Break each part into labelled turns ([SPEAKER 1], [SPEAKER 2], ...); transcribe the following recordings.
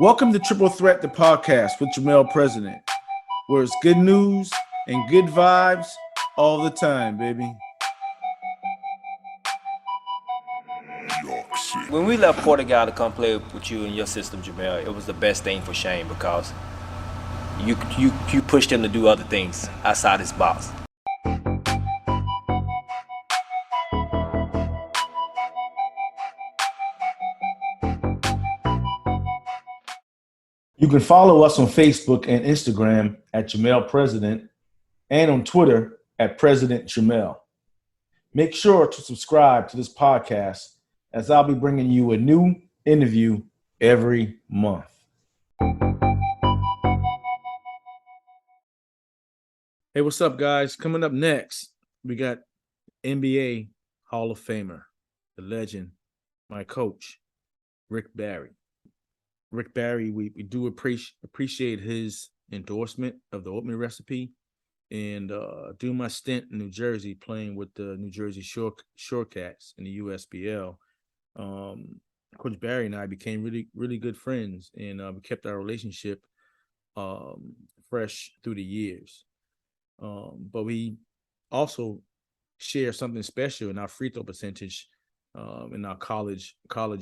[SPEAKER 1] Welcome to Triple Threat, the podcast with Jermel President, where it's good news and good vibes all the time, baby.
[SPEAKER 2] When we left Portugal to come play with you in your system, Jermel, it was the best thing for Shane because you pushed him to do other things outside his box.
[SPEAKER 1] You can follow us on Facebook and Instagram at Jermel President and on Twitter at President Jermel. Make sure to subscribe to this podcast as I'll be bringing you a new interview every month. Hey, what's up, guys? Coming up next, we got NBA Hall of Famer, the legend, my coach, Rick Barry. Rick Barry, we do appreciate his endorsement of the oatmeal recipe. And during my stint in New Jersey playing with the New Jersey ShoreCats in the USBL, Coach Barry and I became really good friends, and we kept our relationship fresh through the years. But we also share something special in our free throw percentage in our college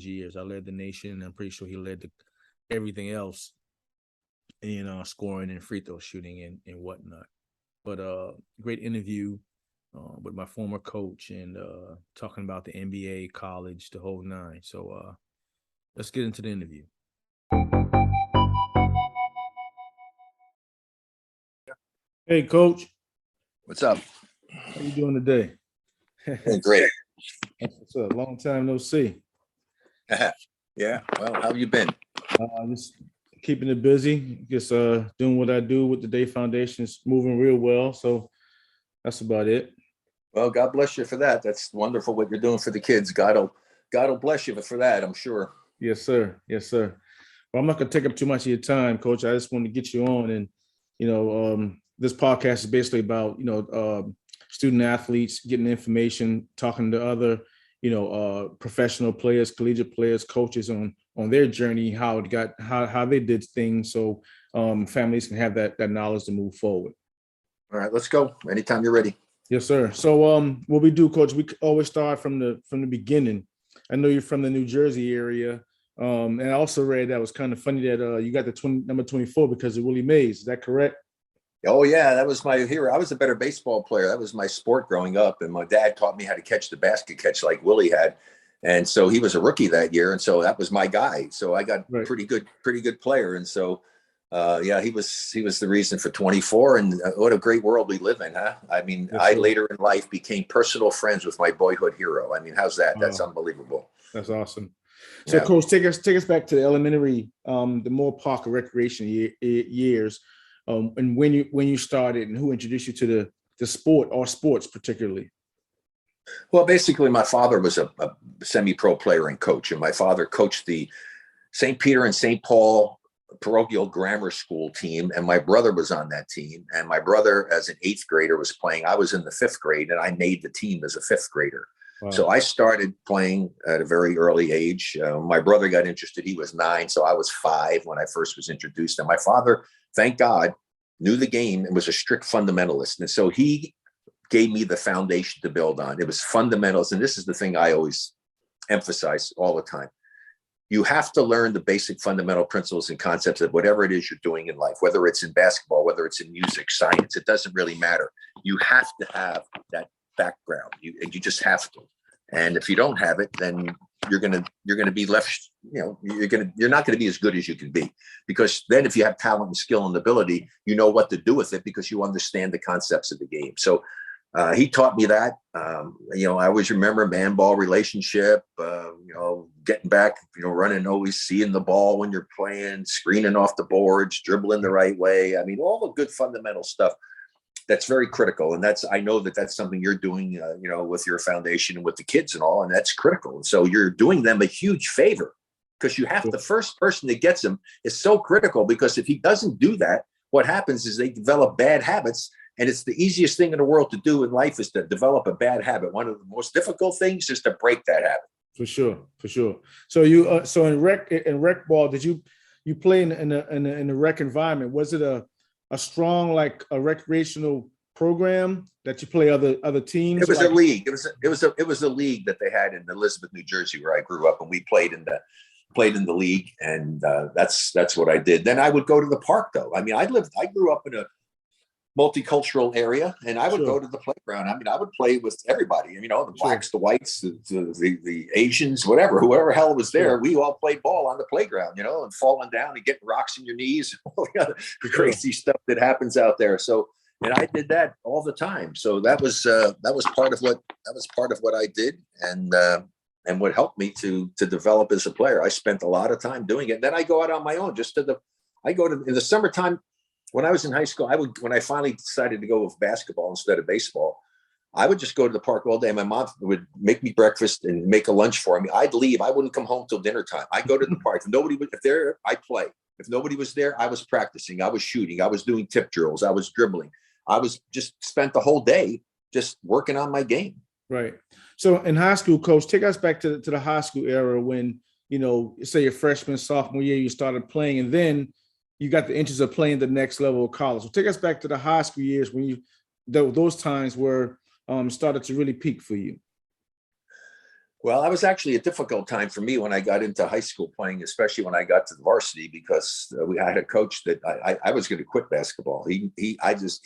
[SPEAKER 1] years. I led the nation, and I'm pretty sure he led everything else in scoring and free throw shooting and whatnot. But great interview with my former coach and talking about the NBA, college, the whole nine. So let's get into the interview. Hey, Coach.
[SPEAKER 3] What's up?
[SPEAKER 1] How you doing today?
[SPEAKER 3] Great.
[SPEAKER 1] What's up? Long time no see.
[SPEAKER 3] Yeah. Well, how have you been?
[SPEAKER 1] Just keeping it busy. Just doing what I do with the DAE Foundation. It's moving real well. So that's about it.
[SPEAKER 3] Well, God bless you for that. That's wonderful what you're doing for the kids. God will bless you for that, I'm sure.
[SPEAKER 1] Yes, sir. Yes, sir. Well, I'm not going to take up too much of your time, Coach. I just want to get you on. And, this podcast is basically about, student athletes getting information, talking to other, professional players, collegiate players, coaches on their journey, how they did things. So families can have that knowledge to move forward.
[SPEAKER 3] All right, let's go. Anytime you're ready.
[SPEAKER 1] Yes, sir. So what we do, Coach, we always start from the beginning. I know you're from the New Jersey area. And I also read that was kind of funny that you got the number 24 because of Willie Mays. Is that correct?
[SPEAKER 3] Oh, yeah, that was my hero. I was a better baseball player. That was my sport growing up. And my dad taught me how to catch the basket catch like Willie had. And so he was a rookie that year. And so that was my guy. So I got pretty good player. And so, he was the reason for 24. And what a great world we live in, huh? I mean, yes, I later in life became personal friends with my boyhood hero. I mean, how's that? That's unbelievable.
[SPEAKER 1] That's awesome. So, yeah. Coach, take us back to the elementary, the Moore Park recreation years. And when you started and who introduced you to the sport or sports particularly?
[SPEAKER 3] Well, basically, my father was a semi-pro player and coach, and my father coached the St. Peter and St. Paul parochial grammar school team, and my brother was on that team. And my brother, as an 8th grader, was playing. I was in the 5th grade, and I made the team as a 5th grader. Wow. So I started playing at a very early age. My brother got interested. He was 9, so I was 5 when I first was introduced. And my father, thank God, knew the game and was a strict fundamentalist. And so he gave me the foundation to build on. It was fundamentals. And this is the thing I always emphasize all the time. You have to learn the basic fundamental principles and concepts of whatever it is you're doing in life, whether it's in basketball, whether it's in music, science, it doesn't really matter. You have to have that background. You just have to. And if you don't have it, then you're gonna be left, you're not gonna be as good as you can be, because then if you have talent and skill and ability, you know what to do with it because you understand the concepts of the game. So he taught me that. I always remember man-ball relationship, getting back, running, always seeing the ball when you're playing, screening off the boards, dribbling the right way. I mean, all the good fundamental stuff. That's very critical. And I know that's something you're doing, with your foundation and with the kids and all, and that's critical. And so you're doing them a huge favor because you have the first person that gets them is so critical, because if he doesn't do that, what happens is they develop bad habits. And it's the easiest thing in the world to do in life is to develop a bad habit. One of the most difficult things is to break that habit.
[SPEAKER 1] For sure. So you, so in rec ball, did you you play in a rec environment. Was it a strong, like a recreational program that you play other teams?
[SPEAKER 3] It was
[SPEAKER 1] like,
[SPEAKER 3] a league. It was a league that they had in Elizabeth, New Jersey, where I grew up, and we played in the league, and that's what I did. Then I would go to the park, though. I mean, I grew up in a multicultural area, and I would
[SPEAKER 1] Sure.
[SPEAKER 3] go to the playground. I mean, I would play with everybody. You know, the blacks, the whites, the Asians, whoever hell was there.
[SPEAKER 1] Sure.
[SPEAKER 3] We all played ball on the playground, you know, and falling down and getting rocks in your knees, all the other crazy stuff that happens out there. So, and I did that all the time. So that was part of what I did, and what helped me to develop as a player. I spent a lot of time doing it. And then I go out on my own, in the summertime. When I was in high school, when I finally decided to go with basketball instead of baseball, I would just go to the park all day. My mom would make me breakfast and make a lunch for me. I'd leave. I wouldn't come home till dinner time. I'd go to the park. If there, I'd play. If nobody was there, I was practicing. I was shooting. I was doing tip drills. I was dribbling. I was just spent the whole day just working on my game.
[SPEAKER 1] Right. So in high school, Coach, take us back to the high school era when, you know, say your freshman, sophomore year, you started playing, and then you got the interest of playing the next level of college. So take us back to the high school years when those times were started to really peak for you.
[SPEAKER 3] Well, that was actually a difficult time for me when I got into high school playing, especially when I got to the varsity, because we had a coach that I was going to quit basketball. He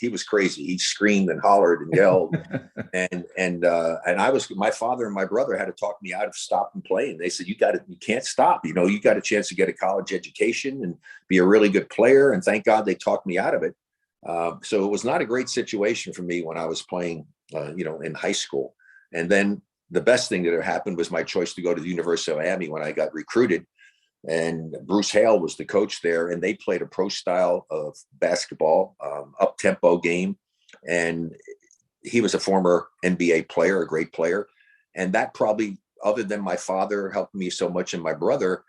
[SPEAKER 3] was crazy. He screamed and hollered and yelled, and my father and my brother had to talk me out of stopping playing. They said, you can't stop. You know, you got a chance to get a college education and be a really good player. And thank God they talked me out of it. So it was not a great situation for me when I was playing, in high school. And then the best thing that had happened was my choice to go to the University of Miami when I got recruited. And Bruce Hale was the coach there, and they played a pro style of basketball, up-tempo game. And he was a former NBA player, a great player. And that probably, other than my father helping me so much and my brother,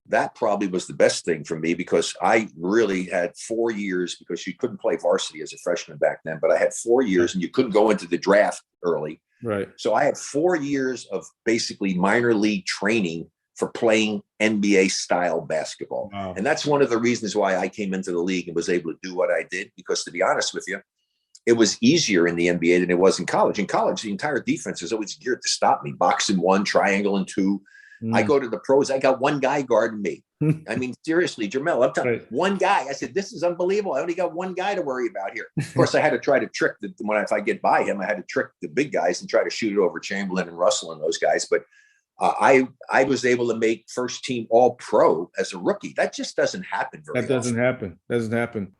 [SPEAKER 3] that probably was the best thing for me, because I really had 4 years, because you couldn't play varsity as a freshman back then, but I had 4 years and you couldn't go into the draft early.
[SPEAKER 1] Right.
[SPEAKER 3] So I had 4 years of basically minor league training for playing NBA style basketball.
[SPEAKER 1] Wow.
[SPEAKER 3] And that's one of the reasons why I came into the league and was able to do what I did, because to be honest with you, it was easier in the NBA than it was in college. In college, the entire defense is always geared to stop me. Box and one, triangle and two. I go to the pros. I got one guy guarding me. I mean, seriously, Jermel, I'm telling you, one guy. I said, this is unbelievable. I only got one guy to worry about here. Of course, I had to try to trick if I get by him, I had to trick the big guys and try to shoot it over Chamberlain and Russell and those guys. But I was able to make first team all pro as a rookie. That just doesn't happen very often.
[SPEAKER 1] Doesn't happen.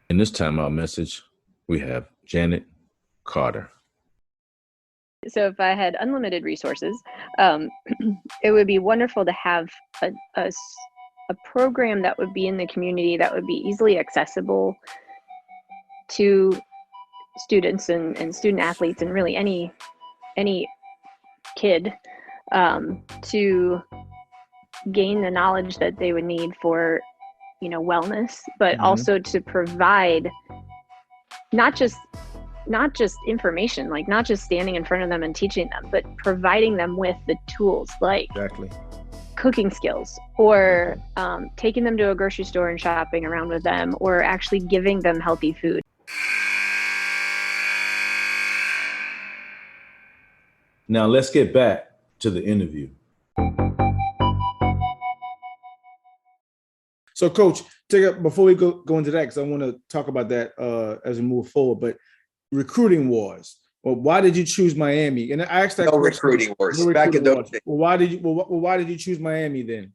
[SPEAKER 1] In this timeout message, we have Janet Carter.
[SPEAKER 4] So if I had unlimited resources, it would be wonderful to have a program that would be in the community that would be easily accessible to students and student athletes, and really any kid to gain the knowledge that they would need for, wellness, but also to provide not just information, like not just standing in front of them and teaching them, but providing them with the tools like cooking skills, or taking them to a grocery store and shopping around with them, or actually giving them healthy food.
[SPEAKER 1] Now let's get back to the interview. So, Coach, before we go into that, because I want to talk about that as we move forward, but recruiting wars. Well, why did you choose Miami? And I asked that question.
[SPEAKER 3] Recruiting wars. Back in those days.
[SPEAKER 1] Well, why did you choose Miami then?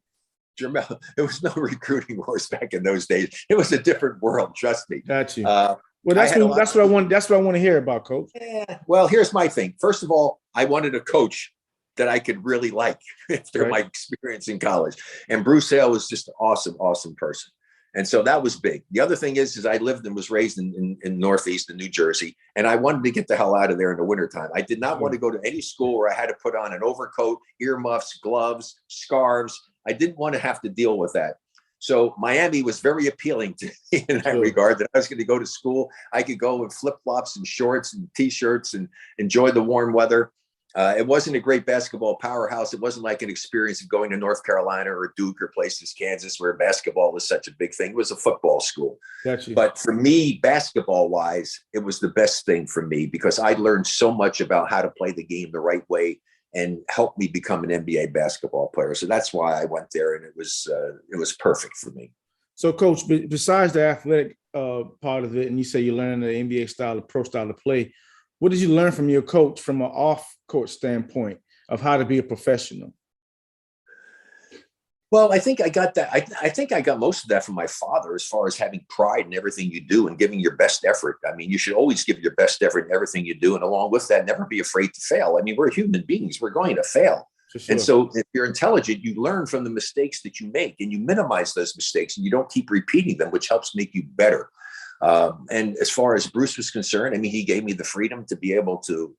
[SPEAKER 3] Jermel, there was no recruiting wars back in those days. It was a different world. Trust me.
[SPEAKER 1] Got you. Well, that's what I want. That's what I want to hear about, Coach.
[SPEAKER 3] Yeah. Well, here's my thing. First of all, I wanted a coach that I could really like after my experience in college. And Bruce Hale was just an awesome person. And so that was big. The other thing is I lived and was raised in Northeast in New Jersey, and I wanted to get the hell out of there in the wintertime. I did not want to go to any school where I had to put on an overcoat, earmuffs, gloves, scarves. I didn't want to have to deal with that. So Miami was very appealing to me in that regard, that I was going to go to school. I could go in flip-flops and shorts and T-shirts and enjoy the warm weather. It wasn't a great basketball powerhouse. It wasn't like an experience of going to North Carolina or Duke or places, Kansas, where basketball was such a big thing. It was a football school.
[SPEAKER 1] Gotcha.
[SPEAKER 3] But for me, basketball wise, it was the best thing for me because I learned so much about how to play the game the right way and helped me become an NBA basketball player. So that's why I went there, and it was perfect for me.
[SPEAKER 1] So, Coach, besides the athletic part of it, and you say you learned the NBA style, the pro style of play, what did you learn from your coach from an off-court standpoint of how to be a professional?
[SPEAKER 3] Well, I think I got that. I think I got most of that from my father as far as having pride in everything you do and giving your best effort. I mean, you should always give your best effort in everything you do. And along with that, never be afraid to fail. I mean, we're human beings. We're going to fail. Sure. And so if you're intelligent, you learn from the mistakes that you make and you minimize those mistakes and you don't keep repeating them, which helps make you better. And as far as Bruce was concerned, I mean, he gave me the freedom to be able to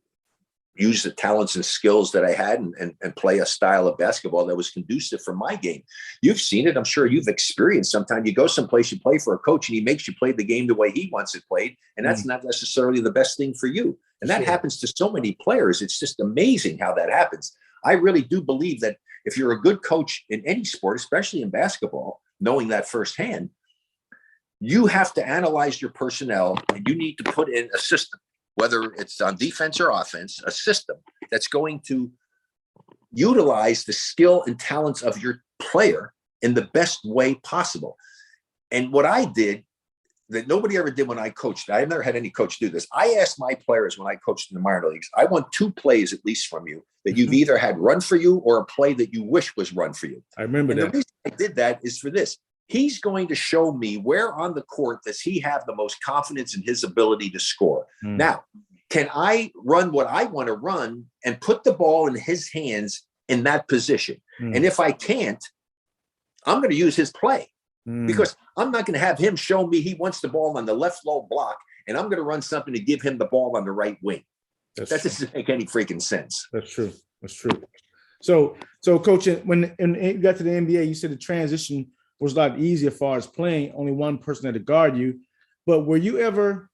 [SPEAKER 3] use the talents and skills that I had and play a style of basketball that was conducive for my game. You've seen it. I'm sure you've experienced. Sometimes you go someplace, you play for a coach and he makes you play the game the way he wants it played. And that's not necessarily the best thing for you. And that happens to so many players. It's just amazing how that happens. I really do believe that if you're a good coach in any sport, especially in basketball, knowing that firsthand, you have to analyze your personnel and you need to put in a system, whether it's on defense or offense, a system that's going to utilize the skill and talents of your player in the best way possible. And what I did that nobody ever did when I coached, I've never had any coach do this. I asked my players when I coached in the minor leagues, I want 2 plays at least from you that you've either had run for you or a play that you wish was run for you.
[SPEAKER 1] I remember that.
[SPEAKER 3] The reason I did that is for this. He's going to show me where on the court does he have the most confidence in his ability to score. Now, can I run what I want to run and put the ball in his hands in that position? And if I can't, I'm going to use his play because I'm not going to have him show me he wants the ball on the left low block and I'm going to run something to give him the ball on the right wing. That doesn't make any freaking sense.
[SPEAKER 1] That's true. That's true. So Coach, when you got to the NBA, you said the transition was a lot easier as far as playing, only one person had to guard you. But were you ever,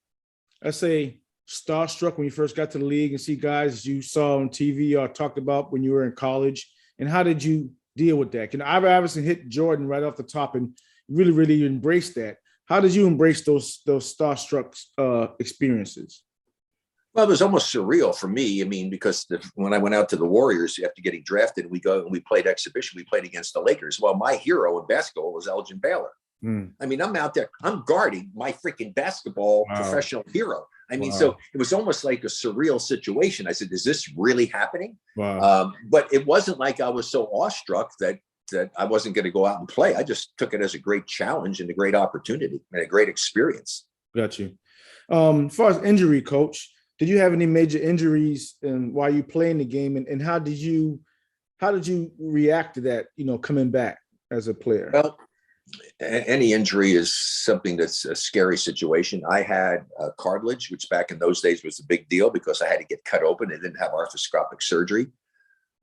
[SPEAKER 1] let's say, starstruck when you first got to the league and see guys you saw on TV or talked about when you were in college? And how did you deal with that? I've obviously hit Jordan right off the top and really, really embraced that. How did you embrace those starstruck experiences?
[SPEAKER 3] Well, it was almost surreal for me. I mean, because when I went out to the Warriors after getting drafted, we go and we played exhibition. We played against the Lakers. Well, my hero in basketball was Elgin Baylor. I mean, I'm out there. I'm guarding my freaking basketball professional hero. I mean, so it was almost like a surreal situation. I said, is this really happening? But it wasn't like I was so awestruck that I wasn't going to go out and play. I just took it as a great challenge and a great opportunity and a great experience.
[SPEAKER 1] Got you. As far as injury, Coach, did you have any major injuries while you playing the game, and how did you react to that? Coming back as a player.
[SPEAKER 3] Well, any injury is something that's a scary situation. I had cartilage, which back in those days was a big deal because I had to get cut open. I didn't have arthroscopic surgery,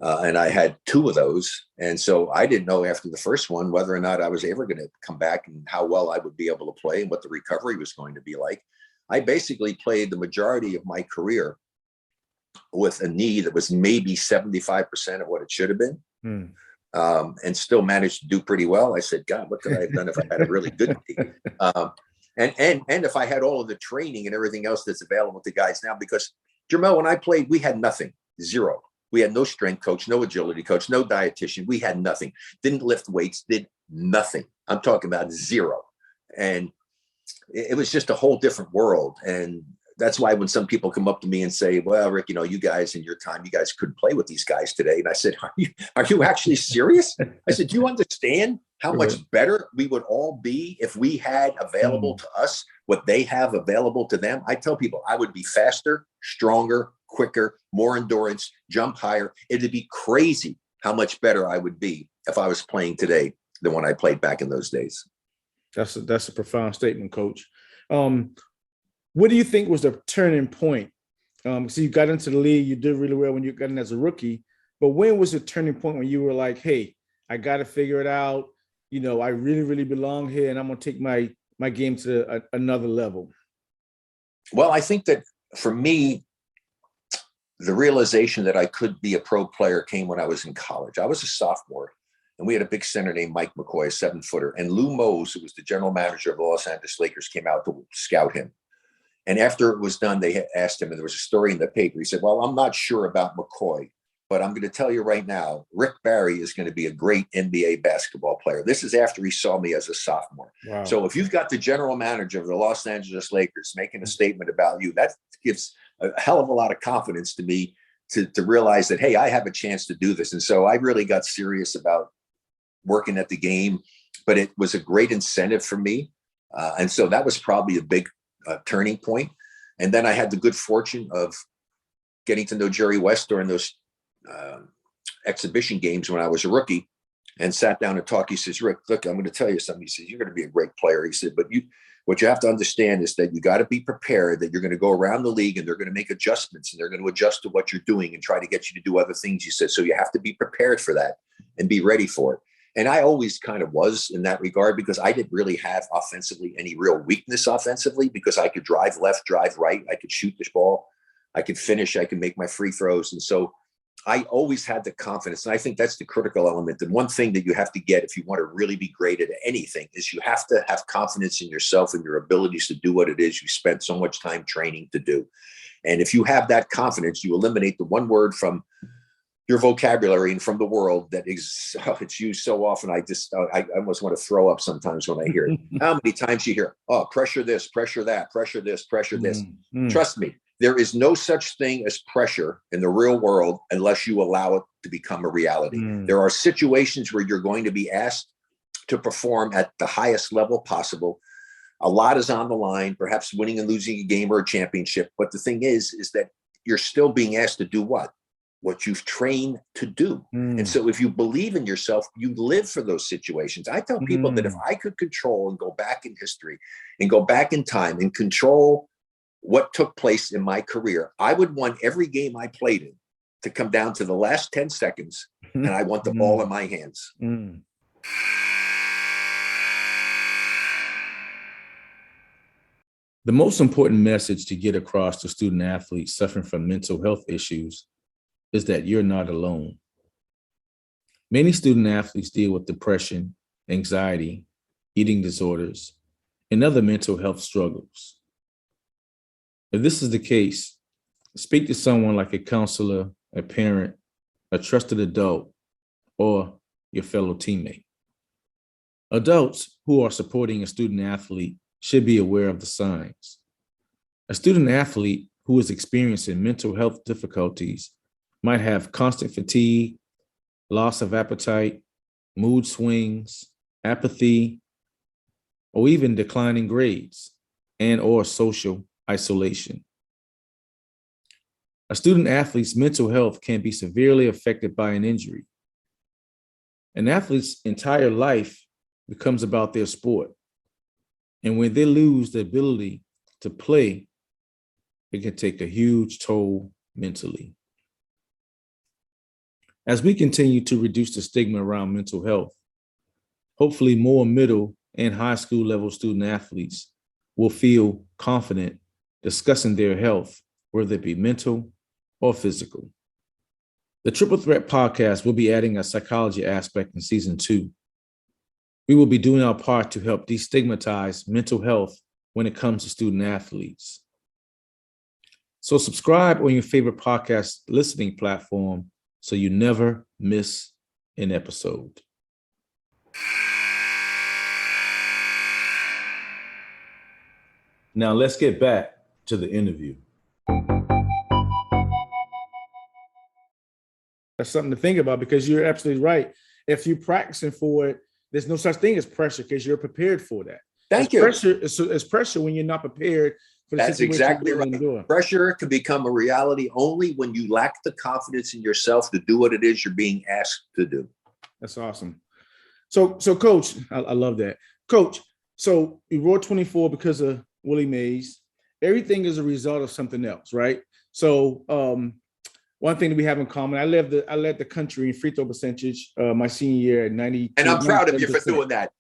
[SPEAKER 3] and I had 2 of those, and so I didn't know after the first one whether or not I was ever going to come back and how well I would be able to play and what the recovery was going to be like. I basically played the majority of my career with a knee that was maybe 75% of what it should have been, and still managed to do pretty well. I said, God, what could I have done if I had a really good knee? And if I had all of the training and everything else that's available to guys now, because Jermel, when I played, we had nothing, 0. We had no strength coach, no agility coach, no dietitian. We had nothing. Didn't lift weights, did nothing. I'm talking about 0. And it was just a whole different world. And that's why when some people come up to me and say, well, Rick, you guys in your time, you guys couldn't play with these guys today. And I said, are you actually serious? I said, do you understand how much better we would all be if we had available to us what they have available to them? I tell people I would be faster, stronger, quicker, more endurance, jump higher. It'd be crazy how much better I would be if I was playing today than when I played back in those days.
[SPEAKER 1] That's a profound statement, Coach. What do you think was the turning point? So you got into the league, you did really well when you got in as a rookie, but when was the turning point when you were like, hey, I got to figure it out. I really, really belong here and I'm going to take my game to another level?
[SPEAKER 3] Well, I think that for me, the realization that I could be a pro player came when I was in college. I was a sophomore, and we had a big center named Mike McCoy, a 7-footer. And Lou Mose, who was the general manager of the Los Angeles Lakers, came out to scout him. And after it was done, they asked him, and there was a story in the paper. He said, well, I'm not sure about McCoy, but I'm going to tell you right now, Rick Barry is going to be a great NBA basketball player. This is after he saw me as a sophomore.
[SPEAKER 1] Wow.
[SPEAKER 3] So if you've got the general manager of the Los Angeles Lakers making a statement about you, that gives a hell of a lot of confidence to me to realize that, hey, I have a chance to do this. And so I really got serious about working at the game, but it was a great incentive for me. And so that was probably a big turning point. And then I had the good fortune of getting to know Jerry West during those exhibition games when I was a rookie, and sat down and talked. He says, Rick, look, I'm going to tell you something. He says, you're going to be a great player. He said, but what you have to understand is that you got to be prepared that you're going to go around the league and they're going to make adjustments and they're going to adjust to what you're doing and try to get you to do other things. He said, so you have to be prepared for that and be ready for it. And I always kind of was in that regard, because I didn't really have offensively any real weakness offensively, because I could drive left, drive right. I could shoot this ball. I could finish. I could make my free throws. And so I always had the confidence. And I think that's the critical element. And one thing that you have to get if you want to really be great at anything is you have to have confidence in yourself and your abilities to do what it is you spent so much time training to do. And if you have that confidence, you eliminate the one word from your vocabulary and from the world that is, it's used so often. I almost want to throw up sometimes when I hear it. How many times you hear, oh, pressure this, pressure that, pressure this, pressure this. Trust me, there is no such thing as pressure in the real world unless you allow it to become a reality. There are situations where you're going to be asked to perform at the highest level possible. A lot is on the line, perhaps winning and losing a game or a championship. But the thing is that you're still being asked to do what you've trained to do. And so if you believe in yourself, you live for those situations. I tell people that if I could control and go back in history and go back in time and control what took place in my career, I would want every game I played in to come down to the last 10 seconds, and I want the ball in my hands.
[SPEAKER 1] The most important message to get across to student athletes suffering from mental health issues is that you're not alone. Many student athletes deal with depression, anxiety, eating disorders, and other mental health struggles. If this is the case, speak to someone like a counselor, a parent, a trusted adult, or your fellow teammate. Adults who are supporting a student athlete should be aware of the signs. A student athlete who is experiencing mental health difficulties might have constant fatigue, loss of appetite, mood swings, apathy, or even declining grades and or social isolation. A student athlete's mental health can be severely affected by an injury. An athlete's entire life becomes about their sport. And when they lose the ability to play, it can take a huge toll mentally. As we continue to reduce the stigma around mental health, hopefully more middle and high school level student athletes will feel confident discussing their health, whether it be mental or physical. The Triple Threat podcast will be adding a psychology aspect in season 2. We will be doing our part to help destigmatize mental health when it comes to student athletes. So subscribe on your favorite podcast listening platform so you never miss an episode. Now let's get back to the interview. That's something to think about, because you're absolutely right. If you're practicing for it, there's no such thing as pressure because you're prepared for that.
[SPEAKER 3] Thank you.
[SPEAKER 1] It's pressure when you're not prepared for the
[SPEAKER 3] That's
[SPEAKER 1] situation.
[SPEAKER 3] exactly right. Pressure can become a reality only when you lack the confidence in yourself to do what it is you're being asked to do.
[SPEAKER 1] That's awesome. So Coach, I love that. Coach, so you wrote 24 because of Willie Mays. Everything is a result of something else, right? So one thing that we have in common, I led the country in free throw percentage my senior year at 90.
[SPEAKER 3] And I'm proud of you for doing that.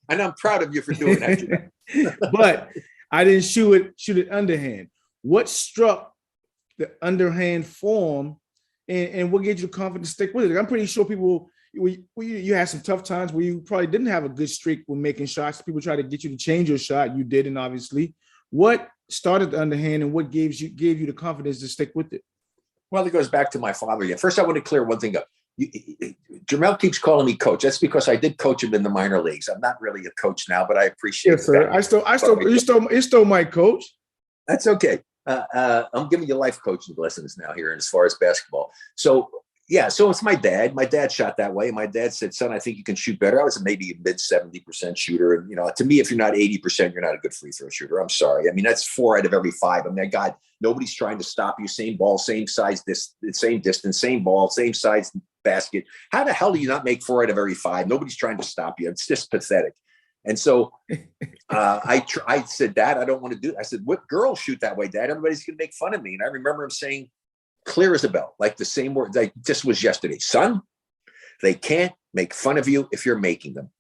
[SPEAKER 1] But I didn't shoot it underhand. What struck the underhand form and what gave you the confidence to stick with it? I'm pretty sure people, you had some tough times where you probably didn't have a good streak with making shots. People tried to get you to change your shot. You didn't, obviously. What started the underhand, and what gave you the confidence to stick with it?
[SPEAKER 3] Well, it goes back to my father again. First, I want to clear one thing up. Jermel keeps calling me coach. That's because I did coach him in the minor leagues. I'm not really a coach now, but I appreciate it.
[SPEAKER 1] Yes, sir. You still my coach.
[SPEAKER 3] That's okay. I'm giving you life coaching lessons now here as far as basketball. So yeah, so it's my dad. My dad shot that way. My dad said, son, I think you can shoot better. I was maybe a mid 70% shooter. And, you know, to me, if you're not 80%, you're not a good free throw shooter. I'm sorry. I mean, that's 4 out of every 5. I mean, God, nobody's trying to stop you. Same ball, same size, same distance, same ball, same size basket. How the hell do you not make 4 out of every 5? Nobody's trying to stop you. It's just pathetic. And so I said, Dad, I don't want to do it. I said, what girls shoot that way, Dad? Everybody's going to make fun of me. And I remember him saying, clear as a bell, like the same word, like this was yesterday, son, they can't make fun of you if you're making them.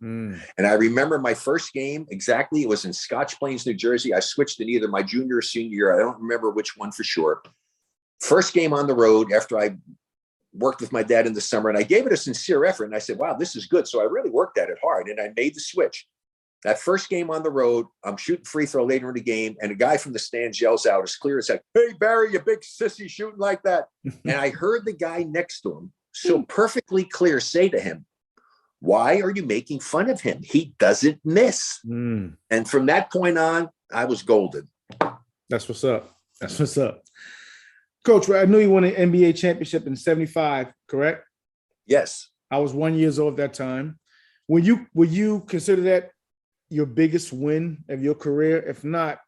[SPEAKER 3] And I remember my first game exactly. It was in Scotch Plains, New Jersey. I switched in either my junior or senior year. I don't remember which one for sure. First game on the road after I worked with my dad in the summer, and I gave it a sincere effort. And I said, wow, this is good. So I really worked at it hard, and I made the switch. That first game on the road, I'm shooting free throw later in the game, and a guy from the stands yells out as clear as like, hey, Barry, you big sissy shooting like that. And I heard the guy next to him so perfectly clear say to him, why are you making fun of him? He doesn't miss. And from that point on, I was golden.
[SPEAKER 1] That's what's up. That's what's up. Coach, I knew you won an NBA championship in 75, correct?
[SPEAKER 3] Yes.
[SPEAKER 1] I was 1 year old at that time. Would you consider that your biggest win of your career? If not,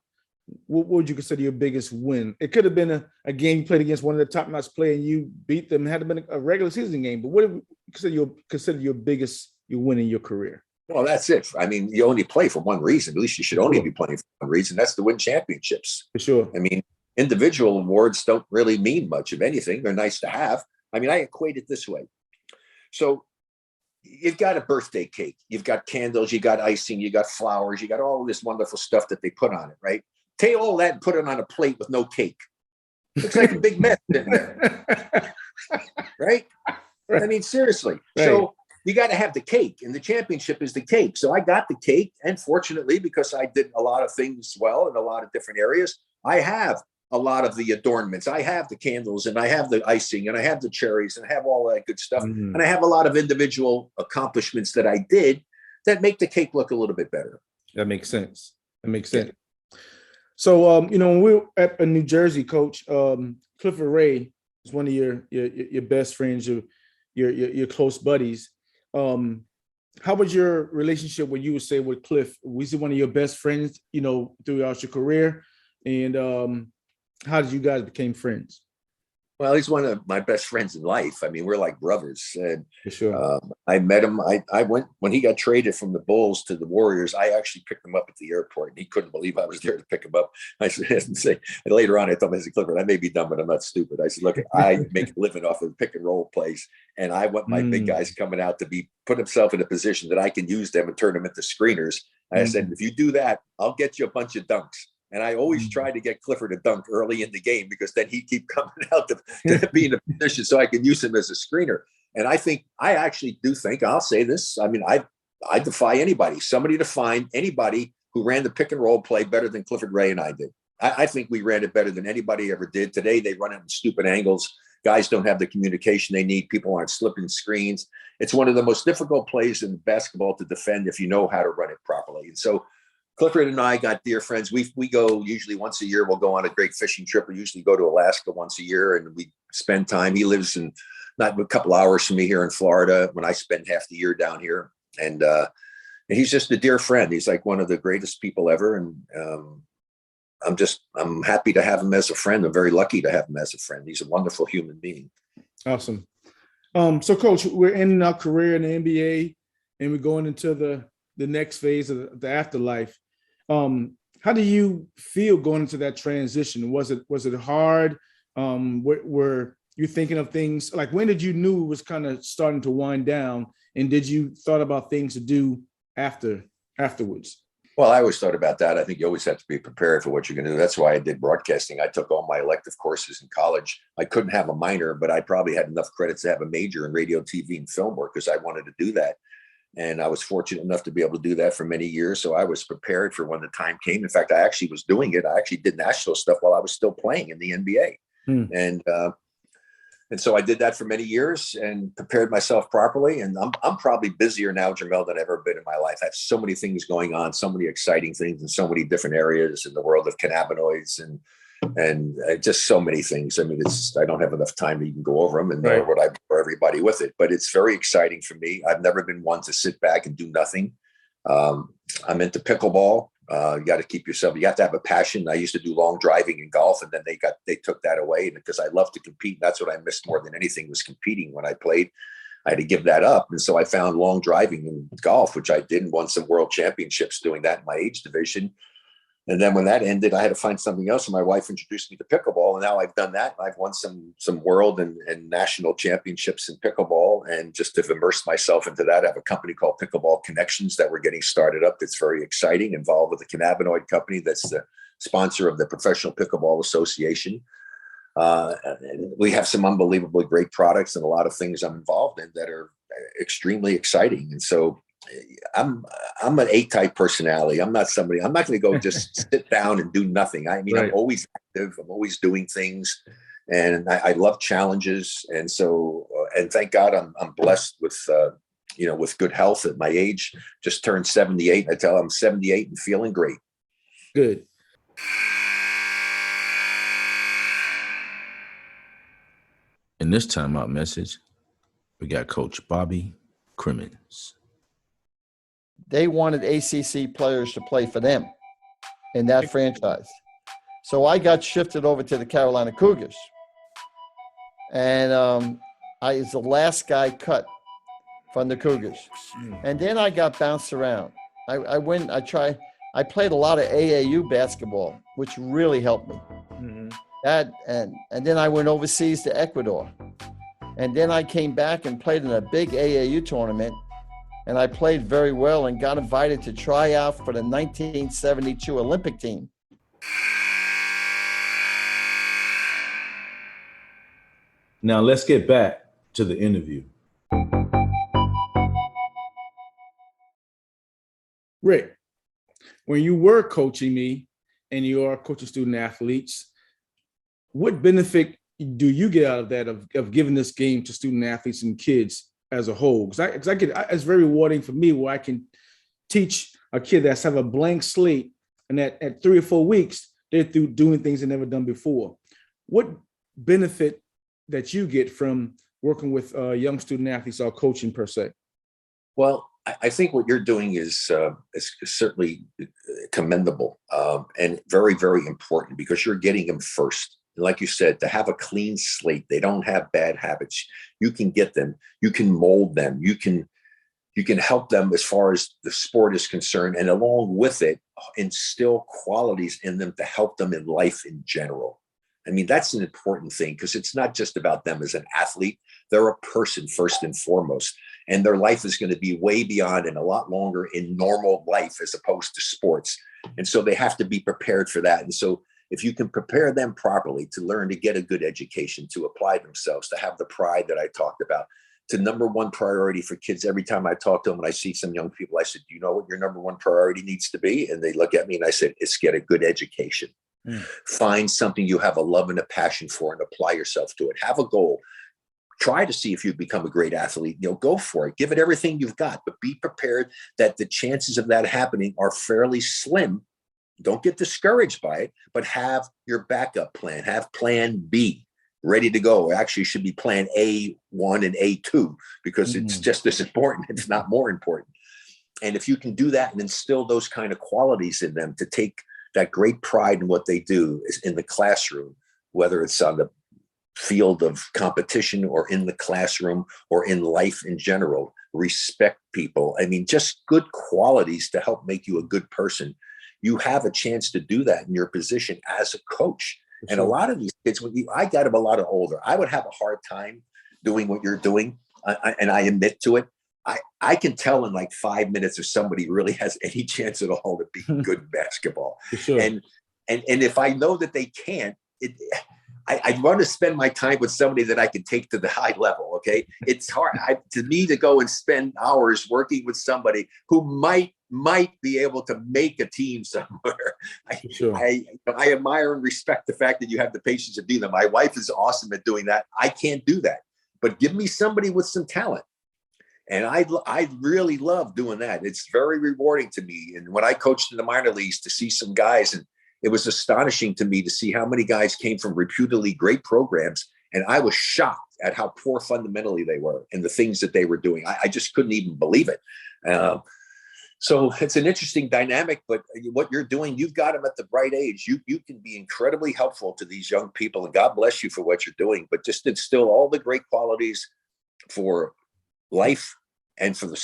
[SPEAKER 1] what would you consider your biggest win? It could have been a game you played against one of the top-notch players and you beat them. It had to been a regular season game. But what would you consider your biggest win in your career?
[SPEAKER 3] Well, that's it. I mean, you only play for one reason. At least you should only be playing for one reason. That's to win championships.
[SPEAKER 1] For sure.
[SPEAKER 3] I mean, individual awards don't really mean much of anything. They're nice to have. I mean, I equate it this way. So you've got a birthday cake, you've got candles, you got icing, you got flowers, you got all this wonderful stuff that they put on it, right? Take all that and put it on a plate with no cake. Looks like a big mess, right? I mean, seriously. Right. So you got to have the cake, and the championship is the cake. So I got the cake, and fortunately, because I did a lot of things well in a lot of different areas, I have a lot of the adornments. I have the candles, and I have the icing, and I have the cherries, and I have all that good stuff. And I have a lot of individual accomplishments that I did that make the cake look a little bit better. That
[SPEAKER 1] makes sense. So, when we were at New Jersey, Coach, Clifford Ray is one of your best friends, your close buddies. How was your relationship, when you would say with Cliff? Was he one of your best friends, throughout your career? And how did you guys become friends?
[SPEAKER 3] Well, he's one of my best friends in life. I mean, we're like brothers. And
[SPEAKER 1] for sure.
[SPEAKER 3] I met him. I went when he got traded from the Bulls to the Warriors. I actually picked him up at the airport, and he couldn't believe I was there to pick him up. I said, and later on, I thought, I said, Clifford, I may be dumb, but I'm not stupid. I said, look, I make a living off of the pick and roll plays, and I want my big guys coming out to put himself in a position that I can use them and turn them into screeners. I said, if you do that, I'll get you a bunch of dunks. And I always try to get Clifford to dunk early in the game, because then he'd keep coming out to be in a position so I can use him as a screener. And I actually do think, I'll say this, I mean, I defy somebody to find anybody who ran the pick and roll play better than Clifford Ray and I did. I think we ran it better than anybody ever did. Today, they run it in stupid angles. Guys don't have the communication they need. People aren't slipping screens. It's one of the most difficult plays in basketball to defend if you know how to run it properly. And so Clifford and I got dear friends. We go usually once a year. We'll go on a great fishing trip. We usually go to Alaska once a year, and we spend time. He lives not a couple hours from me here in Florida, when I spend half the year down here. And he's just a dear friend. He's like one of the greatest people ever. And I'm happy to have him as a friend. I'm very lucky to have him as a friend. He's a wonderful human being.
[SPEAKER 1] Awesome. So Coach, we're ending our career in the NBA, and we're going into the next phase of the afterlife. How do you feel going into that transition? Was it hard? Were you thinking of things like, when did you knew it was kind of starting to wind down, and did you thought about things to do afterwards?
[SPEAKER 3] Well, I always thought about that. I think you always have to be prepared for what you're going to do. That's why I did broadcasting. I took all my elective courses in college. I couldn't have a minor, but I probably had enough credits to have a major in radio, TV, and film work because I wanted to do that. And I was fortunate enough to be able to do that for many years. So I was prepared for when the time came. In fact, I actually was doing it. I actually did national stuff while I was still playing in the NBA. And so I did that for many years and prepared myself properly. And I'm probably busier now, Jermel, than I've ever been in my life. I have so many things going on, so many exciting things in so many different areas in the world of cannabinoids and just so many things. I mean, I don't have enough time to even go over them, and nor would I bore everybody with it. But it's very exciting for me. I've never been one to sit back and do nothing. I'm into pickleball. You got to keep yourself. You have to have a passion. I used to do long driving in golf, and then they took that away. And because I love to compete, that's what I missed more than anything was competing when I played. I had to give that up, and so I found long driving in golf, which I did, and won some world championships doing that in my age division. And then when that ended, I had to find something else. And my wife introduced me to pickleball. And now I've done that. I've won some world and national championships in pickleball, and just have immersed myself into that. I have a company called Pickleball Connections that we're getting started up. That's very exciting, involved with a cannabinoid company that's the sponsor of the Professional Pickleball Association. We have some unbelievably great products and a lot of things I'm involved in that are extremely exciting. And so I'm an A-type personality. I'm not going to go just sit down and do nothing. I mean, I'm always active. I'm always doing things, and I love challenges. And so, and thank God I'm blessed with, with good health at my age. Just turned 78. I tell I'm 78 and feeling great.
[SPEAKER 1] Good. In this timeout message, we got Coach Bobby Crimmins.
[SPEAKER 5] They wanted ACC players to play for them in that franchise. So I got shifted over to the Carolina Cougars. And I was the last guy cut from the Cougars. And then I got bounced around. I played a lot of AAU basketball, which really helped me. Mm-hmm. And then I went overseas to Ecuador. And then I came back and played in a big AAU tournament. And I played very well and got invited to try out for the 1972 Olympic team.
[SPEAKER 1] Now let's get back to the interview. Rick, when you were coaching me and you are coaching student athletes, what benefit do you get out of that, of giving this game to student athletes and kids as a whole? Because it's very rewarding for me where I can teach a kid that's have a blank slate, and that at 3 or 4 weeks, they're through doing things they've never done before. What benefit that you get from working with young student athletes or coaching per se?
[SPEAKER 3] Well, I think what you're doing is certainly commendable and very, very important, because you're getting them first. Like you said, to have a clean slate, they don't have bad habits. You can get them, you can mold them, you can help them as far as the sport is concerned, and along with it, instill qualities in them to help them in life in general. I mean, that's an important thing, because it's not just about them as an athlete. They're a person first and foremost, and their life is going to be way beyond and a lot longer in normal life as opposed to sports. And so they have to be prepared for that. And so if you can prepare them properly to learn, to get a good education, to apply themselves, to have the pride that I talked about, to number one priority for kids. Every time I talk to them and I see some young people, I said, do you know what your number one priority needs to be? And they look at me and I said, it's get a good education. Find something you have a love and a passion for and apply yourself to it. Have a goal. Try to see if you become a great athlete. Go for it. Give it everything you've got, but be prepared that the chances of that happening are fairly slim. Don't get discouraged by it, but have your backup plan. Have plan B ready to go. Actually, should be plan A1 and A2, because it's just as important, if not more important. And if you can do that and instill those kind of qualities in them, to take that great pride in what they do is in the classroom, whether it's on the field of competition or in the classroom or in life in general, respect people. I mean, just good qualities to help make you a good person. You have a chance to do that in your position as a coach. Sure. And a lot of these kids, I got them a lot older. I would have a hard time doing what you're doing. And I admit to it. I can tell in like 5 minutes if somebody really has any chance at all to be good at basketball.
[SPEAKER 1] For sure.
[SPEAKER 3] And if I know that they can't, I'd want to spend my time with somebody that I can take to the high level. Okay. It's hard to me to go and spend hours working with somebody who might be able to make a team somewhere.
[SPEAKER 1] Sure.
[SPEAKER 3] I admire and respect the fact that you have the patience to do that. My wife is awesome at doing that. I can't do that, but give me somebody with some talent. And I really love doing that. It's very rewarding to me. And when I coached in the minor leagues, to see some guys, and it was astonishing to me to see how many guys came from reputedly great programs. And I was shocked at how poor fundamentally they were and the things that they were doing. I just couldn't even believe it. So it's an interesting dynamic, but what you're doing, you've got them at the right age. You can be incredibly helpful to these young people, and God bless you for what you're doing, but just instill all the great qualities for life and for the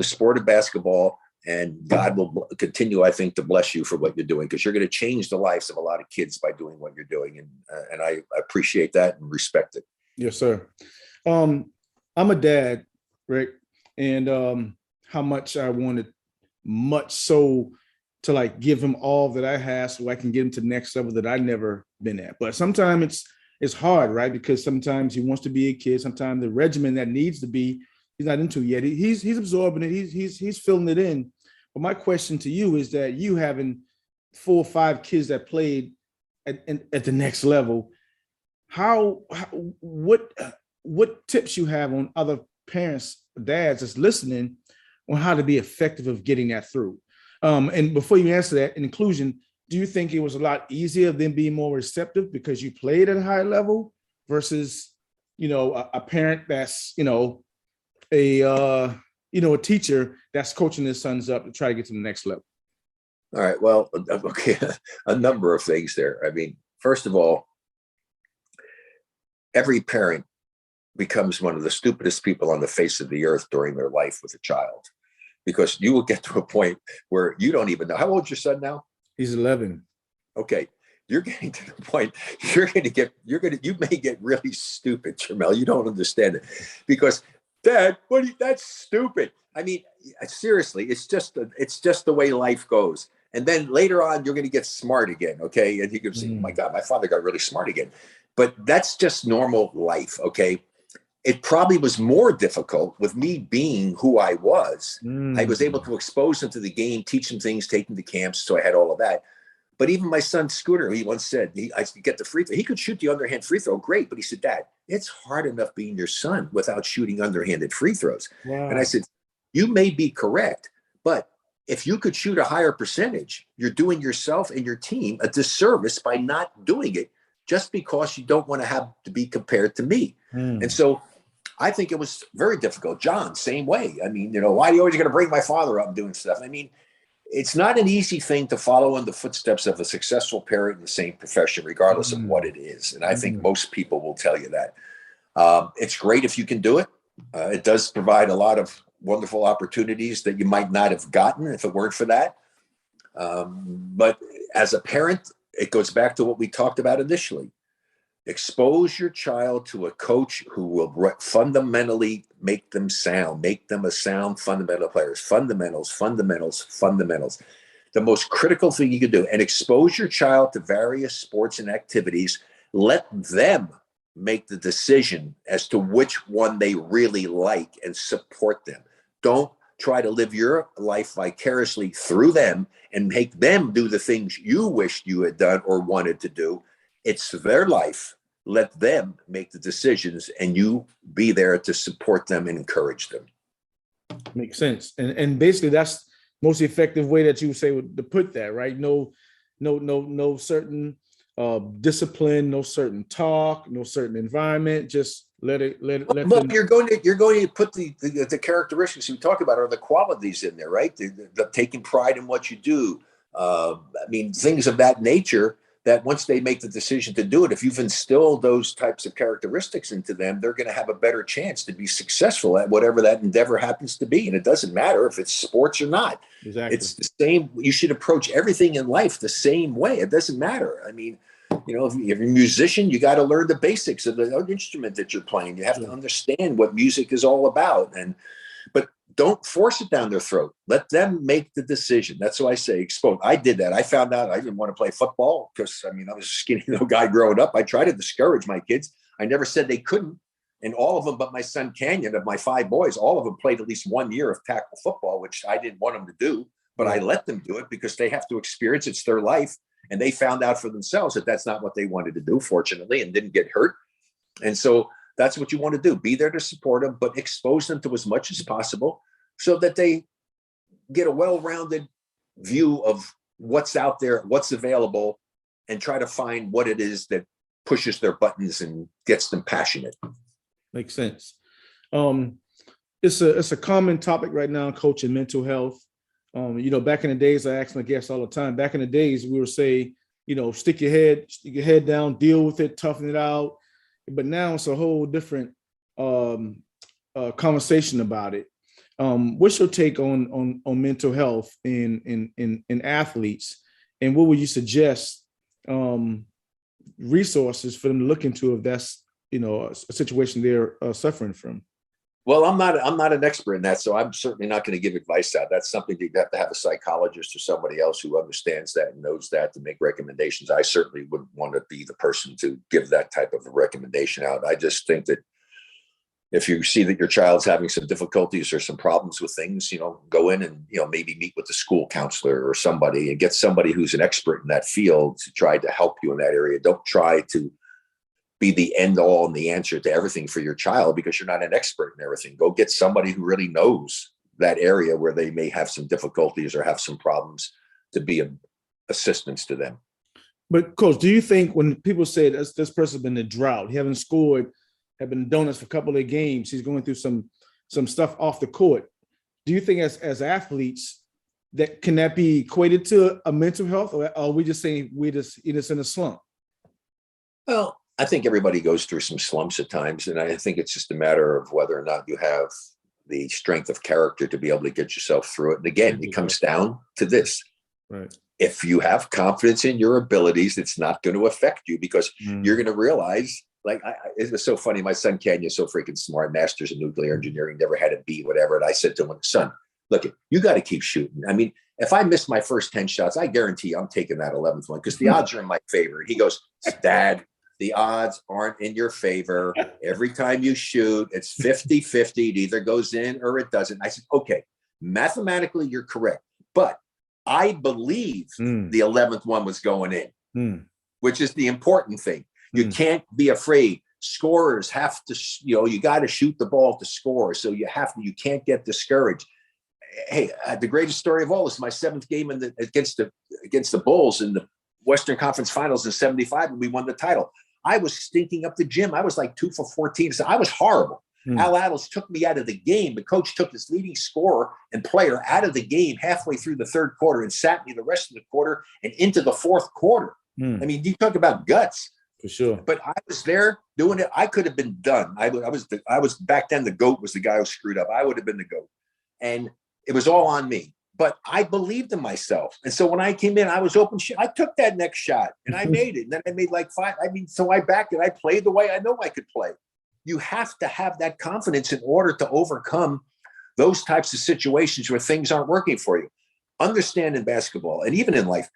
[SPEAKER 3] sport of basketball. And God will continue, I think, to bless you for what you're doing, because you're going to change the lives of a lot of kids by doing what you're doing. And I appreciate that and respect it.
[SPEAKER 1] Yes, sir. I'm a dad, Rick, and how much I wanted, much so, to like give him all that I have so I can get him to the next level that I've never been at. But sometimes it's hard, right? Because sometimes he wants to be a kid. Sometimes the regimen that needs to be, he's not into yet. He's absorbing it. He's filling it in. But my question to you is that you having 4 or 5 kids that played at the next level, what tips you have on other parents, dads that's listening, on how to be effective of getting that through? And before you answer that, in inclusion, do you think it was a lot easier than being more receptive because you played at a high level versus, a parent that's, a teacher that's coaching his sons up to try to get to the next level?
[SPEAKER 3] All right. Well, okay. A number of things there. I mean, first of all, every parent becomes one of the stupidest people on the face of the earth during their life with a child, because you will get to a point where you don't even know. How old's your son now?
[SPEAKER 1] He's 11.
[SPEAKER 3] Okay. You're getting to the point, you may get really stupid, Jermel. You don't understand it, because Dad, that's stupid. I mean, seriously, it's just the way life goes. And then later on, you're going to get smart again. Okay. And you can say, oh my God, my father got really smart again. But that's just normal life. Okay. It probably was more difficult with me being who I was. I was able to expose him to the game, teach him things, take him to camps. So I had all of that. But even my son Scooter, he once said, I could get the free throw. He could shoot the underhand free throw, great. But he said, Dad, it's hard enough being your son without shooting underhanded free throws. Wow. And I said, you may be correct, but if you could shoot a higher percentage, you're doing yourself and your team a disservice by not doing it just because you don't want to have to be compared to me. And so I think it was very difficult. John, same way. I mean, why are you always going to bring my father up and doing stuff? I mean, it's not an easy thing to follow in the footsteps of a successful parent in the same profession, regardless of what it is. And I think most people will tell you that. It's great if you can do it. It does provide a lot of wonderful opportunities that you might not have gotten if it weren't for that. But as a parent, it goes back to what we talked about initially. Expose your child to a coach who will fundamentally make them a sound fundamental players. Fundamentals. The most critical thing you can do. And expose your child to various sports and activities. Let them make the decision as to which one they really like and support them. Don't try to live your life vicariously through them and make them do the things you wished you had done or wanted to do. It's their life. Let them make the decisions and you be there to support them and encourage them.
[SPEAKER 1] Makes sense. And basically that's most effective way that you would say to put that, right? No certain discipline, no certain talk, no certain environment. Just let them.
[SPEAKER 3] You're going to put the characteristics we talk about, or the qualities in there, right? The taking pride in what you do. I mean, things of that nature, that once they make the decision to do it, if you've instilled those types of characteristics into them, they're going to have a better chance to be successful at whatever that endeavor happens to be. And it doesn't matter if it's sports or not.
[SPEAKER 1] Exactly.
[SPEAKER 3] It's the same. You should approach everything in life the same way. It doesn't matter. I mean, if you're a musician, you got to learn the basics of the instrument that you're playing. You have to understand what music is all about. But don't force it down their throat. Let them make the decision. That's why I say expose. I did that. I found out I didn't want to play football because, I mean, I was a skinny little guy growing up. I tried to discourage my kids. I never said they couldn't. And all of them, but my son Canyon, of my 5 boys, all of them played at least 1 year of tackle football, which I didn't want them to do, but I let them do it because they have to experience it's their life. And they found out for themselves that that's not what they wanted to do, fortunately, and didn't get hurt. And so that's what you want to do. Be there to support them, but expose them to as much as possible so that they get a well-rounded view of what's out there, what's available, and try to find what it is that pushes their buttons and gets them passionate.
[SPEAKER 1] Makes sense. It's a common topic right now, coach, in mental health. Back in the days, I ask my guests all the time. Back in the days, we would say, stick your head down, deal with it, toughen it out. But now it's a whole different conversation about it. What's your take on mental health in athletes, and what would you suggest resources for them to look into if that's a situation they're suffering from?
[SPEAKER 3] Well, I'm not an expert in that, so I'm certainly not going to give advice out. That's something you'd have to have a psychologist or somebody else who understands that and knows that to make recommendations. I certainly wouldn't want to be the person to give that type of a recommendation out. I just think that if you see that your child's having some difficulties or some problems with things, go in and, maybe meet with the school counselor or somebody and get somebody who's an expert in that field to try to help you in that area. Don't try to be the end all and the answer to everything for your child because you're not an expert in everything. Go get somebody who really knows that area where they may have some difficulties or have some problems to be of assistance to them.
[SPEAKER 1] But coach, do you think when people say this person's been in a drought, he hasn't scored, have been donuts for a couple of games, he's going through some stuff off the court, do you think as athletes can that be equated to a mental health, or are we just saying we're just in a slump?
[SPEAKER 3] Well, I think everybody goes through some slumps at times, and I think it's just a matter of whether or not you have the strength of character to be able to get yourself through it. And again, it comes down to this.
[SPEAKER 1] Right.
[SPEAKER 3] If you have confidence in your abilities, it's not going to affect you because you're going to realize, like, it was so funny. My son, Canyon, is so freaking smart, master's in nuclear engineering, never had a B, whatever. And I said to him, son, look, you got to keep shooting. I mean, if I miss my first 10 shots, I guarantee you I'm taking that 11th one because the odds are in my favor. And he goes, Dad, the odds aren't in your favor. Every time you shoot, it's 50-50. It either goes in or it doesn't. I said, okay, mathematically, you're correct. But I believe the 11th one was going in, which is the important thing. You can't be afraid. Scorers have to, you got to shoot the ball to score. So you can't get discouraged. Hey, the greatest story of all is my 7th game against the Bulls in the Western Conference Finals in '75, and we won the title. I was stinking up the gym. I was like 2 for 14. So I was horrible. Al Attles took me out of the game. The coach took his leading scorer and player out of the game halfway through the 3rd quarter and sat me the rest of the quarter and into the 4th quarter. I mean, you talk about guts.
[SPEAKER 1] For sure.
[SPEAKER 3] But I was there doing it. I could have been done. I was back then, the GOAT was the guy who screwed up. I would have been the GOAT. And it was all on me. But I believed in myself. And so when I came in, I was open. I took that next shot and I made it. And then I made like 5. I mean, so I backed it. I played the way I know I could play. You have to have that confidence in order to overcome those types of situations where things aren't working for you. Understand in basketball and even in life,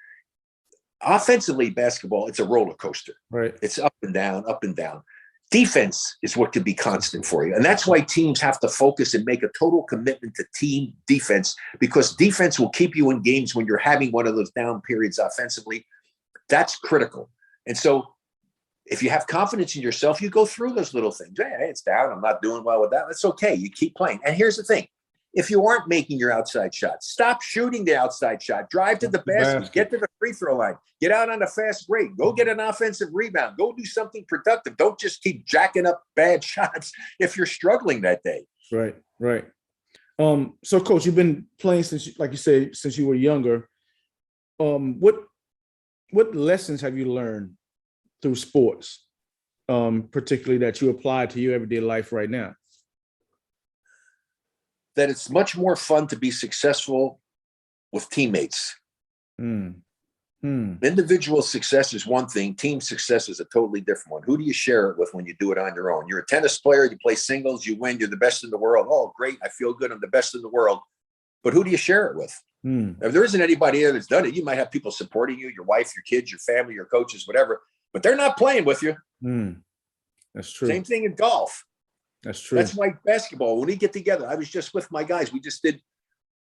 [SPEAKER 3] offensively basketball, it's a roller coaster.
[SPEAKER 1] Right.
[SPEAKER 3] It's up and down, up and down. Defense is what can be constant for you. And that's why teams have to focus and make a total commitment to team defense, because defense will keep you in games when you're having one of those down periods offensively. That's critical. And so if you have confidence in yourself, you go through those little things. Hey, it's down. I'm not doing well with that. That's okay. You keep playing. And here's the thing. If you aren't making your outside shot, stop shooting the outside shot. Drive to the basket. Get to the free throw line. Get out on a fast break. Go get an offensive rebound. Go do something productive. Don't just keep jacking up bad shots if you're struggling that day.
[SPEAKER 1] Right, right. So, Coach, you've been playing since, like you say, since you were younger. What lessons have you learned through sports, particularly that you apply to your everyday life right now?
[SPEAKER 3] That it's much more fun to be successful with teammates. Individual success is one thing. Team success is a totally different one. Who do you share it with when you do it on your own? You're a tennis player. You play singles. You win. You're the best in the world. Oh, great. I feel good. I'm the best in the world. But who do you share it with? If there isn't anybody there that's done it, you might have people supporting you, your wife, your kids, your family, your coaches, whatever. But they're not playing with you.
[SPEAKER 1] That's true.
[SPEAKER 3] Same thing in golf.
[SPEAKER 1] That's true.
[SPEAKER 3] That's why basketball, when we get together, I was just with my guys. We just did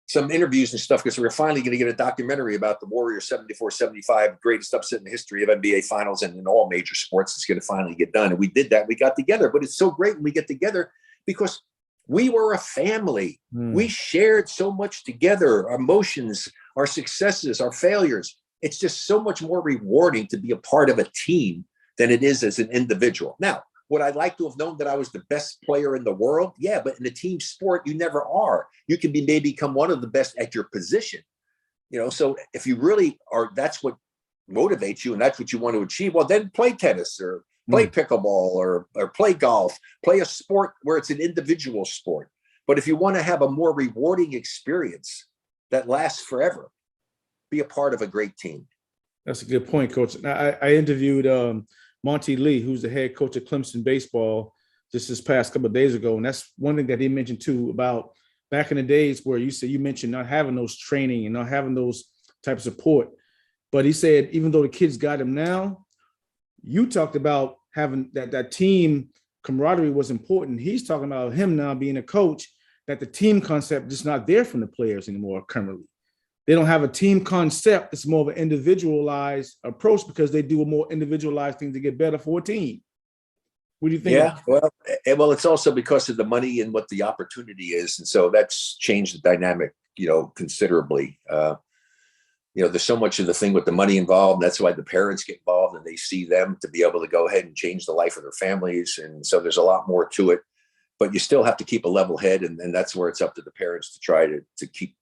[SPEAKER 3] some interviews and stuff because we were finally going to get a documentary about the Warriors 74-75, greatest upset in the history of NBA finals and in all major sports. It's going to finally get done. And we did that. We got together. But it's so great when we get together because we were a family. We shared so much together, our emotions, our successes, our failures. It's just so much more rewarding to be a part of a team than it is as an individual. Now, would I like to have known that I was the best player in the world? Yeah, but in a team sport, you never are. You can maybe become one of the best at your position. So if you really are, that's what motivates you and that's what you want to achieve, well, then play tennis or play pickleball or play golf, play a sport where it's an individual sport. But if you want to have a more rewarding experience that lasts forever, be a part of a great team.
[SPEAKER 1] That's a good point, Coach. I interviewed Monty Lee, who's the head coach of Clemson baseball, just this past couple of days ago. And that's one thing that he mentioned too about back in the days where you mentioned not having those training and not having those type of support. But he said, even though the kids got him now, you talked about having that team camaraderie was important. He's talking about him now being a coach, that the team concept is not there from the players anymore currently. They don't have a team concept. It's more of an individualized approach because they do a more individualized thing to get better for a team. What do you think?
[SPEAKER 3] Yeah, well, it's also because of the money and what the opportunity is. And so that's changed the dynamic, considerably. There's so much of the thing with the money involved. That's why the parents get involved and they see them to be able to go ahead and change the life of their families. And so there's a lot more to it, but you still have to keep a level head. And that's where it's up to the parents to try to keep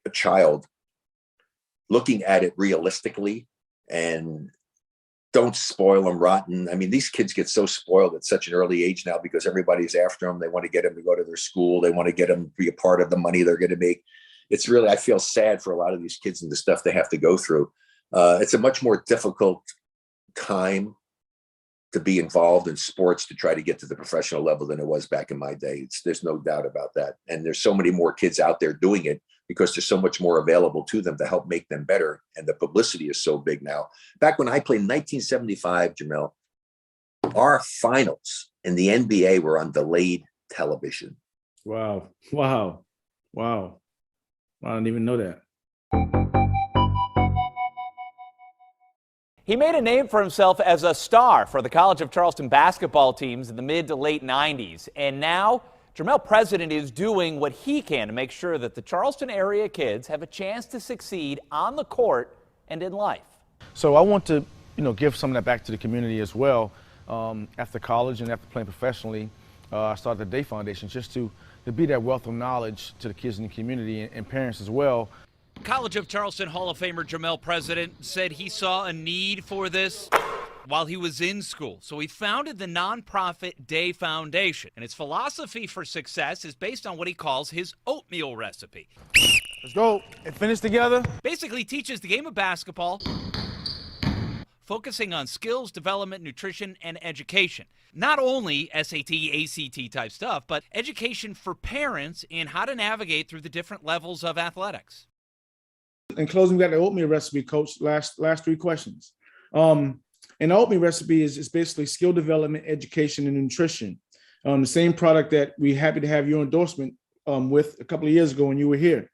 [SPEAKER 3] a child looking at it realistically and don't spoil them rotten. I mean, these kids get so spoiled at such an early age now because everybody's after them. They want to get them to go to their school. They want to get them to be a part of the money they're going to make. It's really, I feel sad for a lot of these kids and the stuff they have to go through. It's a much more difficult time to be involved in sports to try to get to the professional level than it was back in my day. There's no doubt about that. And there's so many more kids out there doing it because there's so much more available to them to help make them better. And the publicity is so big now. Back when I played in 1975, Jermel, our finals in the NBA were on delayed television.
[SPEAKER 1] Wow. I didn't even know that.
[SPEAKER 6] He made a name for himself as a star for the College of Charleston basketball teams in the mid to late 90s. And now Jermel President is doing what he can to make sure that the Charleston area kids have a chance to succeed on the court and in life.
[SPEAKER 1] So I want to, give some of that back to the community as well. After college and after playing professionally, I started the DAE Foundation just to be that wealth of knowledge to the kids in the community and parents as well.
[SPEAKER 7] College of Charleston Hall of Famer Jermel President said he saw a need for this while he was in school. So he founded the nonprofit DAE Foundation, and its philosophy for success is based on what he calls his oatmeal recipe.
[SPEAKER 1] Let's go and finish together.
[SPEAKER 7] Basically teaches the game of basketball, focusing on skills development, nutrition, and education. Not only SAT, ACT type stuff, but education for parents in how to navigate through the different levels of athletics.
[SPEAKER 1] In closing, we got the oatmeal recipe, Coach. Last three questions. And the oatmeal recipe is basically skill development, education, and nutrition. The same product that we're happy to have your endorsement with a couple of years ago when you were here.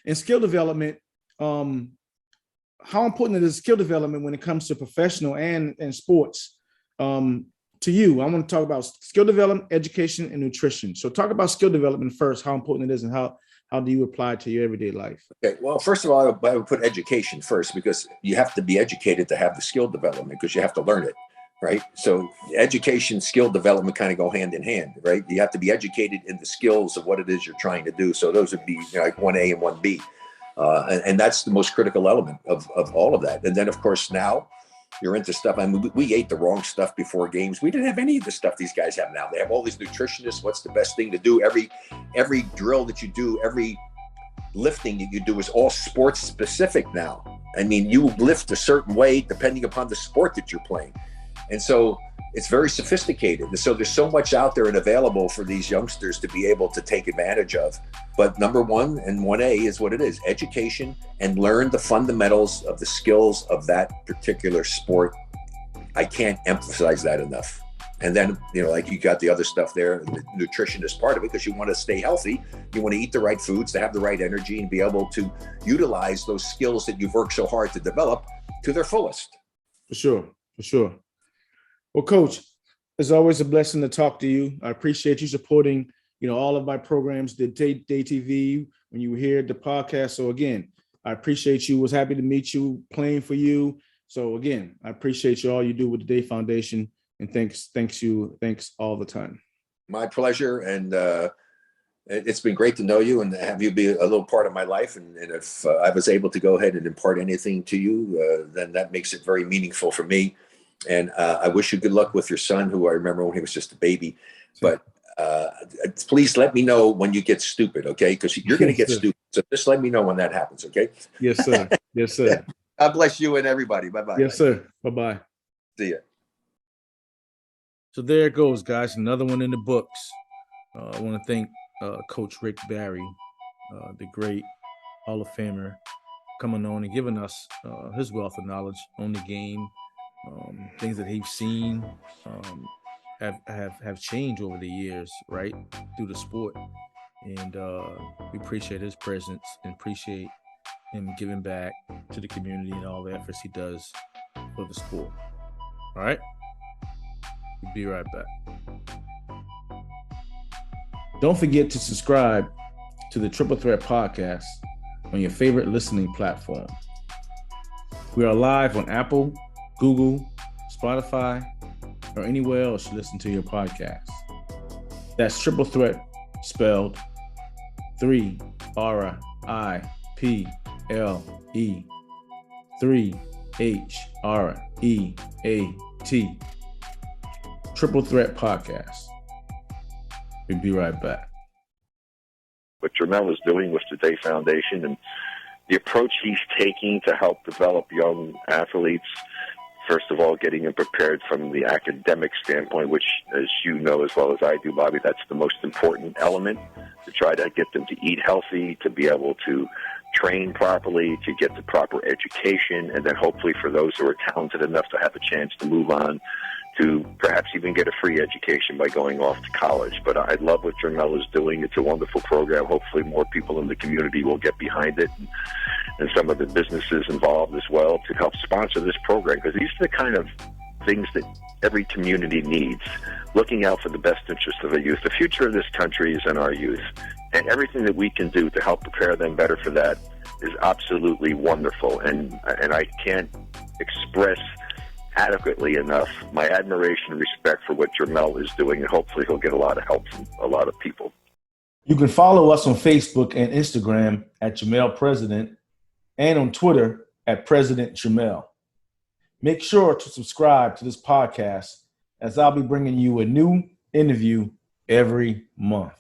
[SPEAKER 1] In skill development, how important is skill development when it comes to professional and sports? To you, I want to talk about skill development, education, and nutrition. So talk about skill development first, how important it is and how do you apply it to your everyday life?
[SPEAKER 3] Okay, well, first of all, I would put education first because you have to be educated to have the skill development because you have to learn it, right? So education, skill development kind of go hand in hand, right? You have to be educated in the skills of what it is you're trying to do. So those would be like 1A and 1B. And that's the most critical element of all of that. And then, of course, now you're into stuff. I mean, we ate the wrong stuff before games. We didn't have any of the stuff these guys have now. They have all these nutritionists. What's the best thing to do? Every drill that you do, every lifting that you do is all sports specific now. I mean, you lift a certain way depending upon the sport that you're playing. And so it's very sophisticated. And so there's so much out there and available for these youngsters to be able to take advantage of. But number one and 1A is what it is, education, and learn the fundamentals of the skills of that particular sport. I can't emphasize that enough. And then, you know, like you got the other stuff there, the nutrition is part of it because you want to stay healthy. You want to eat the right foods to have the right energy and be able to utilize those skills that you've worked so hard to develop to their fullest.
[SPEAKER 1] For sure. Well, Coach, it's always a blessing to talk to you. I appreciate you supporting, you know, all of my programs, the DAE TV, when you were here at the podcast. So again, I appreciate you. Was happy to meet you, playing for you. So again, I appreciate you, all you do with the DAE Foundation. And thanks all the time.
[SPEAKER 3] My pleasure. And it's been great to know you and have you be a little part of my life. And if I was able to go ahead and impart anything to you, then that makes it very meaningful for me. And I wish you good luck with your son, who I remember when he was just a baby. But please let me know when you get stupid, okay? Because you're going to get stupid. So just let me know when that happens, okay?
[SPEAKER 1] Yes, sir. Yes, sir.
[SPEAKER 3] God bless you and everybody. Bye-bye.
[SPEAKER 1] Yes, sir. Bye-bye.
[SPEAKER 3] See ya.
[SPEAKER 1] So there it goes, guys. Another one in the books. I want to thank Coach Rick Barry, the great Hall of Famer, coming on and giving us his wealth of knowledge on the game. Things that he's seen have changed over the years, right, through the sport. And we appreciate his presence and appreciate him giving back to the community and all the efforts he does for the sport. All right? We'll be right back. Don't forget to subscribe to the Triple Threat Podcast on your favorite listening platform. We are live on Apple, Google, Spotify, or anywhere else you listen to your podcast. That's Triple Threat spelled 3 R-I-P-L-E 3 H-R-E-A-T. Triple Threat Podcast. We'll be right back.
[SPEAKER 8] What Jermel is doing with the DAE Foundation and the approach he's taking to help develop young athletes, first of all, getting them prepared from the academic standpoint, which, as you know as well as I do, Bobby, that's the most important element, to try to get them to eat healthy, to be able to train properly, to get the proper education, and then hopefully for those who are talented enough to have a chance to move on to perhaps even get a free education by going off to college. But I love what Jermel is doing. It's a wonderful program. Hopefully more people in the community will get behind it, and some of the businesses involved as well to help sponsor this program, because these are the kind of things that every community needs, looking out for the best interests of the youth. The future of this country is in our youth, and everything that we can do to help prepare them better for that is absolutely wonderful. And I can't express adequately enough my admiration and respect for what Jermel is doing, and hopefully he'll get a lot of help from a lot of people.
[SPEAKER 1] You can follow us on Facebook and Instagram at Jermel President, and on Twitter at President Jermel. Make sure to subscribe to this podcast, as I'll be bringing you a new interview every month.